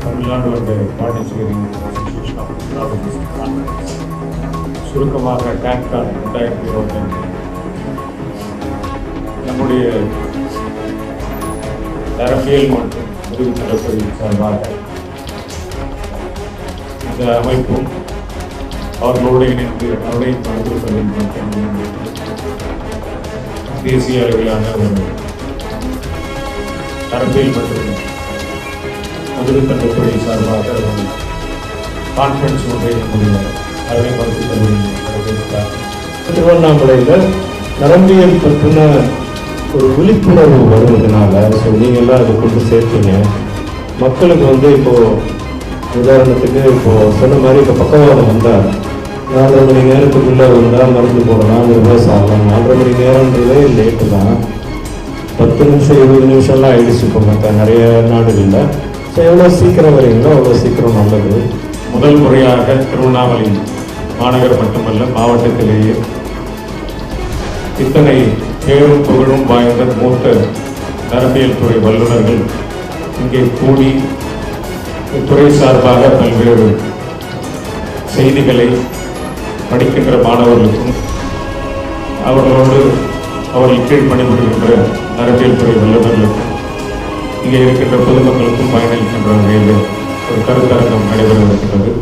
தமிழ்நாடு வந்து Pondicherry association of neurologist conference, சுருக்கமாக Tancon 2025 நம்முடைய நரம்பியல் மற்றும் முதுகு தளப்பதி சார்பாக இந்த அமைப்பும் அவர்களோடு இணைந்து அவரை மருத்துவர்களின் மற்றும் தேசிய அளவிலான ஒரு நரம்பியல் மற்றும் முதுகு தளப்பதி சார்பாக ஒரு கான்ஃபரன்ஸ் ஒன்றை நம்முடைய அரை மருத்துவர்கள் திருவண்ணாமலையில் நரம்பியல் பற்றின ஒரு விழிப்புணர்வு வருவதனால ஸோ நீங்கள்லாம் அதை கொண்டு சேர்த்தீங்க. மக்களுக்கு வந்து இப்போது உதாரணத்துக்கு இப்போது சொன்ன மாதிரி இப்போ பக்கவாதம் வந்தால் 4:30 மணி நேரத்துக்குள்ளே வந்தால் மருந்து போடலாம், ரிவர்ஸ் ஆகலாம். 4:30 மணி நேரன்றதே லேட்டு தான். 10 நிமிஷம் 20 நிமிஷம்லாம் ஆயிடுச்சு இப்போ மற்ற நிறைய நாடுகளில். ஸோ எவ்வளோ சீக்கிரம் வரீங்களோ அவ்வளோ சீக்கிரம் நல்லது. முதல் முறையாக திருவண்ணாமலை மாநகர் மட்டுமல்ல மாவட்டத்திலேயே இத்தனை பேரும் புகழும் வாய்ந்த மூத்த நரம்பியல் துறை வல்லுநர்கள் இங்கே கூடி துறை சார்பாக பல்வேறு செய்திகளை படிக்கின்ற மாணவர்களுக்கும் அவர்களோடு அவர்கள் கீழ் பணிபுரிகின்ற நரம்பியல் துறை வல்லுநர்களுக்கும் இங்கே இருக்கின்ற பொதுமக்களுக்கும் பயனளிக்கின்ற வகையில் ஒரு கருத்தரங்கம் நடைபெற இருக்கிறது.